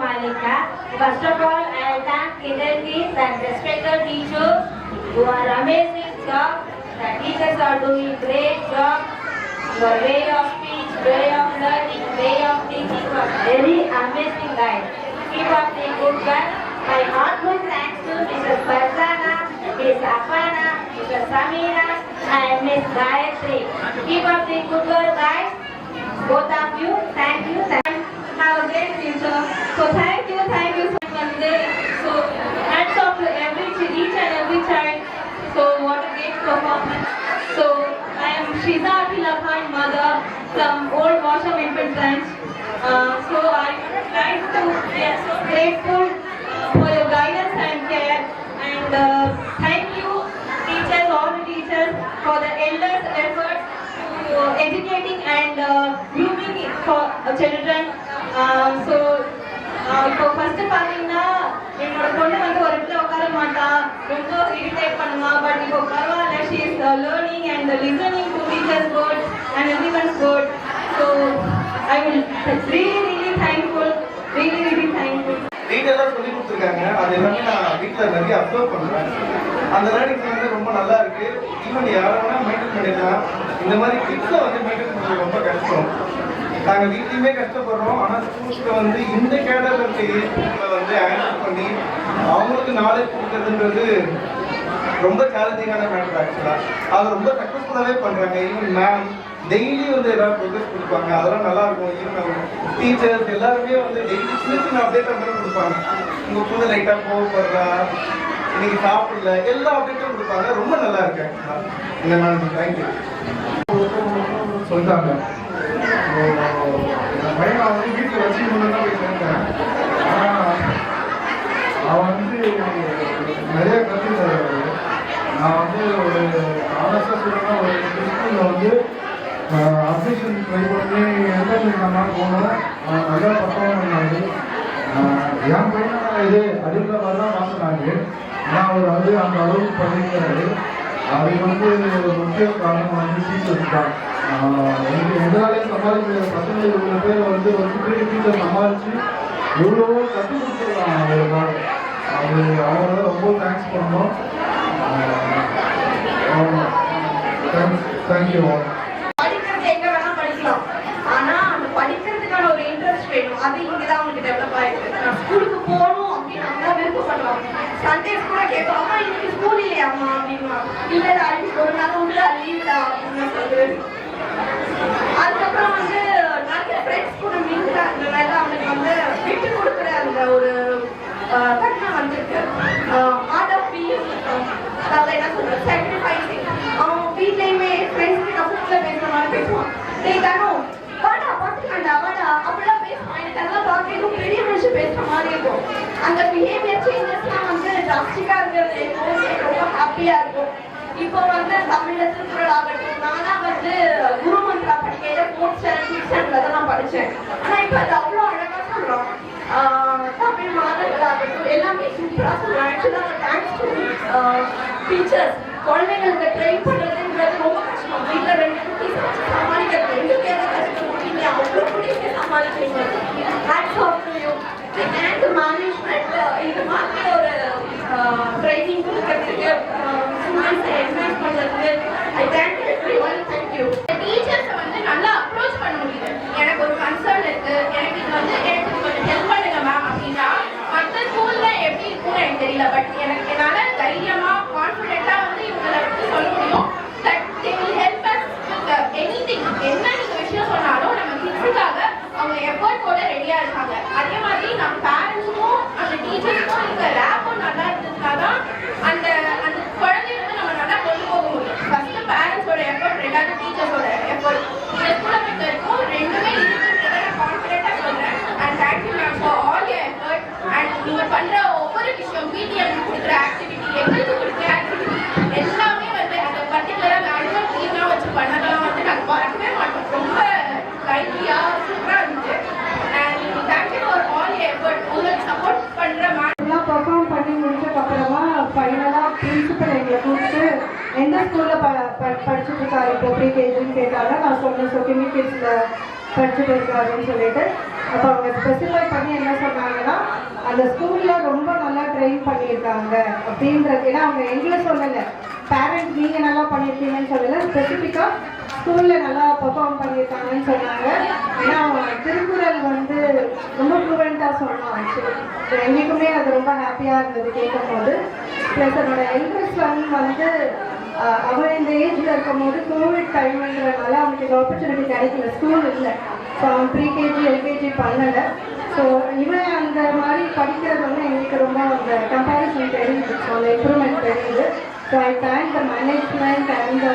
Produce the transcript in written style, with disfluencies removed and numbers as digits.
Malika. First of all, I thank kindergarten and respected teachers who are amazing job. The teachers are doing great job. Your way of speech, way of learning, way of teaching was very amazing, guys. Keep up the good work. My heartfelt thanks to Mrs. Farzana, Ms. Afana, Mrs. Samira, and Ms. Gayatri. Keep up the good work, guys. Both of you, thank you. Have a great future. So thank you so much. So hats off to each and every child. So what a great performance. So I am Shiza Atila Khan, mother from Old Washam Infant Branch. So I would like to be so grateful for your guidance and care, and thank you teachers, all the teachers, for the elders' effort to educating and grooming for children. So இப்போ first பார்த்தீங்கன்னா என்னோட பொண்ணு வந்து ஒரு இடத்துல உட்கார மாட்டா, ரொம்ப இரிட்டேட் பண்ணுவா. பட் இப்போ பரவாயில்ல, she is learning and listening to teachers word and everyone's word. So I will really thankful. டீட்டெயிலாக சொல்லி கொடுத்துருக்காங்க. அது எல்லாமே நான் வீட்டில் நிறைய அப்சர்வ் பண்ணுறேன். அந்த லேர்னிங் வந்து ரொம்ப நல்லா இருக்கு. ஈவன் யாரை வேணால் மெயின்டைன் பண்ணிடலாம். இந்த மாதிரி கிட்ஸை வந்து மெயின்டைன் பண்ணுறது ரொம்ப கஷ்டம். நாங்கள் வீட்லேயுமே கஷ்டப்படுறோம். ஆனால் ஸ்கூல்ஸில் வந்து இந்த கேடரில் இருக்க ஏஜ்ல வந்து ஹேண்டில் பண்ணி அவங்களுக்கு நாலேஜ் கொடுக்குறதுன்றது ரொம்ப சேலஞ்சிங்கான மேட்டர். ஆக்சுவலாக அது ரொம்ப சக்ஸஸ்ஃபுல்லாகவே பண்ணுறாங்க. ஈவன் மேம் டெய்லி வந்து ஏதாவது ப்ரோக்ரஸ் கொடுப்பாங்க. அதெல்லாம் நல்லா இருக்கும். ஈவன் டீச்சர்ஸ் எல்லாருமே வந்து டெய்லி சின்ன சின்ன அப்டேட் பண்ணுறது கொடுப்பாங்க. உங்கள் பொண்ணு லைட்டாக கோவப்படுறா, இன்னைக்கு சாப்பிடல, எல்லா அப்டேட்டும் கொடுப்பாங்க. ரொம்ப நல்லா இருக்கு இந்த மேடம். தேங்க்யூ சொல்லிட்டாங்க. என் பையன் நான் வந்து வீட்டில் வச்சுக்கணுன்னு தான் போய் சேர்ந்தேன். ஆனால் அவன் வந்து நிறைய கற்றுக்கிறாரு. நான் வந்து ஒரு ஆனஸ்டாக சொல்லணும்னா ஒரு ஸ்கூலில் வந்து அட்மிஷன் ட்ரை பண்ணி என்ட்ரன்ஸ் போனோம். நல்லா பக்கம் பண்ணாரு. என் பையன் இது அப்படின்ற மாதிரி தான் மாற்றினாங்க. ஆனால் அவர் வந்து அந்த அளவுக்கு பண்ணிக்கிறாரு. அது வந்து முக்கிய காரணம் வந்து டீச்சர்ஸ் தான். எனக்கு எங்களாலே சமாளிக்கிற பசங்க இவ்வளோ பேர் வந்து ஒரு சுற்றி டீச்சர் சமாளித்து எவ்வளவோ கற்றுக் கொடுத்துருக்காங்க. அவங்களுக்காக அது அவங்கள ரொம்ப தேங்க்ஸ் பண்ணோம். தேங்க்யூ. படிக்கிறது எங்க வேணா படிக்கலாம், ஆனா அந்த படிக்கிறதுக்கான ஒரு இன்ட்ரெஸ்ட் வேணும். அது இங்கதான் அவங்களுக்கு டெவலப் ஆயிருக்கு. நான் ஸ்கூலுக்கு போகணும் அப்படின்னு நல்லா விருப்பப்படுறோம். சண்டேஸ் கூட கேட்போம், அம்மா இன்னைக்கு ஸ்கூல் இல்லையாம்மா அப்படின்னா, இல்லை அன்னைக்கு ஒரு நாள் உள்ள லீவ்டா அப்படின்னு சொல்லுது. அதுக்கப்புறம் வந்து நிறைய ஃப்ரெண்ட்ஸ் கூட மீன்ஸ் ஆகுறதுனால அவனுக்கு வந்து விட்டு கொடுக்குற அந்த ஒரு தன்மை வந்துருக்கு. ஆர்ட் ஆஃப் பீயிங், அதாவது என்ன சொல்றது, சாக்ரிஃபைசிங். அவன் வீட்லையுமே ஃப்ரெண்ட்ஸ் கிட்ட ஃபோனில் பேசுகிற மாதிரி பேசுவான். தானும் வாடா பார்த்துக்காண்டா வாடா அப்படிலாம் பேசுவான். எனக்கு அதெல்லாம் பார்க்கணும் பெரிய மனுஷன் பேசுகிற மாதிரி இருக்கும். அந்த பிஹேவியர் சேஞ்சஸ்லாம் வந்து டிராஸ்டிக்காக இருக்கிறது எனக்கு ரொம்ப ஹாப்பியாக இருக்கும். இப்போ வந்து தமிழ்ல திருக்குறள் ஆகட்டும், நானா வந்து குரு Mantra படிக்கையில 4th standard 5th standard தான் படித்தேன். ஆனால் இப்போ அது அவ்வளோ அழகாக சொல்கிறோம். தமிழ் மாணவர்கள் ஆகட்டும் எல்லாமே சூப்பராக சொல்கிறோம். ஆக்சுவலாக தேங்க்ஸ் டு டீச்சர்ஸ். குழந்தைங்களுக்கு ட்ரெயின் பண்ணுறதுன்றது ரொம்ப கஷ்டம். வீட்டில் 2 குட்டீஸ் வச்சு சமாளிக்கிறது எங்களுக்கு எதாவது கஷ்டம் இல்லை, அவ்வளோ குட்டீஸே சமாளிக்கிறீங்க. Hats off to you. And management இது மாதிரி ஒரு ட்ரைனிங் கொடுக்கறதுக்கு ஸ்டூடெண்ட்ஸை என்கரேஜ் பண்ணுறதுக்கு ஐ தேங்க் எவ்ரிஒன். தேங்க்யூ. டீச்சர்ஸை வந்து நல்லா அப்ரோச் பண்ண முடியுது. எனக்கு ஒரு கன்சர்ன் இருக்கு, எனக்கு இது வந்து எனக்கு கொஞ்சம் ஹெல்ப் பண்ணுங்க மேம் அப்படின்னா மற்ற ஸ்கூல்ல எப்படி இருக்கும்னு எனக்கு தெரியல. பட் எனக்கு என்னால் தைரியமா கான்ஃபிடென்ட்டா வந்து இவங்களை வந்து சொல்ல முடியும். That they will help us with anything. என்ன நீங்க விஷயம் சொன்னாலும் நம்ம கிட்ஸுக்காக அவங்க எஃபர்ட் போட ரெடியா இருக்காங்க. அதே மாதிரி நம்ம பேரண்ட்ஸுக்கும் அந்த டீச்சர்ஸுக்கும் இந்த ரேப்பும் நல்லா இருந்ததுனாதான் அந்த அந்த குழந்தைய வந்து நம்ம நல்லா கொண்டு போக முடியும். ஃபர்ஸ்ட் பேரண்ட்ஸோட எஃபர்ட், ரெண்டாவது டீச்சர்ஸோட எஃபர்ட். இந்த ஸ்கூலை பொறுத்த வரைக்கும் ரெண்டுமே இருக்குன்றதை நான் கான்ஃபிடென்ட்டாக சொல்றேன். And thank you ma'am for all your effort. And நீங்க பண்ற ஒவ்வொரு விஷயம், பிடிஎம் கொடுக்குற ஆக்டிவிட்டி, எங்களுக்கு கொடுக்குற ஆக்டிவிட்டி எல்லாமே வந்து அந்த பர்டிகுலராக ஆனுவல் லீவ்லாம் வச்சு பண்ணதெல்லாம் வந்து நாங்கள் பார்க்கவே மாட்டோம். ரொம்ப லைட்லியா சூப்பராக இருந்துச்சு. And thank you for all your effort. உங்களுக்கு சப்போர்ட் பண்ற எல்லாம் பெர்ஃபார்ம் பண்ணி முடிச்சதுக்கப்புறமா ஃபைனலாக பிரின்சிபல் எங்களை கூப்பிட்டு எந்த ஸ்கூலில் படிச்சுட்டு இருக்காரு இப்போ ப்ரீகேஜின்னு கேட்டாங்க. நான் சொன்னேன் சொட்டிமி கிட்ஸில் படிச்சுட்டு இருக்காருன்னு சொல்லிட்டு. அப்போ அவங்க ஸ்பெசிஃபை பண்ணி என்ன சொன்னாங்கன்னா, அந்த ஸ்கூலில் ரொம்ப நல்லா ட்ரெயின் பண்ணியிருக்காங்க அப்படின்றது. ஏன்னா அவங்க எங்களை சொல்லலை, பேரண்ட்ஸ் நீங்கள் நல்லா பண்ணியிருக்கீங்கன்னு சொல்லலை, ஸ்பெசிஃபிக்காக ஸ்கூலில் நல்லா பெர்ஃபார்ம் பண்ணியிருக்காங்கன்னு சொன்னாங்க. ஏன்னா திருக்குறள் வந்து ரொம்ப ஃப்ளூவெண்ட்டாக சொன்னோம். ஆக்சுவலி எங்களுக்குமே அது ரொம்ப ஹாப்பியாக இருந்தது கேட்கும் போது. ப்ளஸ் என்னோட எல்ட்ரஸ் வந்து அவன் இந்த ஏஜில் இருக்கும்போது கோவிட் டைம்ன்றதுனால அவனுக்கு இந்த ஆப்பர்ச்சுனிட்டி கிடைக்கல, ஸ்கூல் இல்லை. ஸோ அவன் ப்ரீகேஜி எல்கேஜி பண்ணலை. ஸோ இவன் அந்த மாதிரி படிக்கிறது வந்து எங்களுக்கு ரொம்ப அந்த கம்பேரிசன் தெரியுது, ஸோ அந்த இம்ப்ரூவ்மெண்ட் தெரியுது. So I thank the management and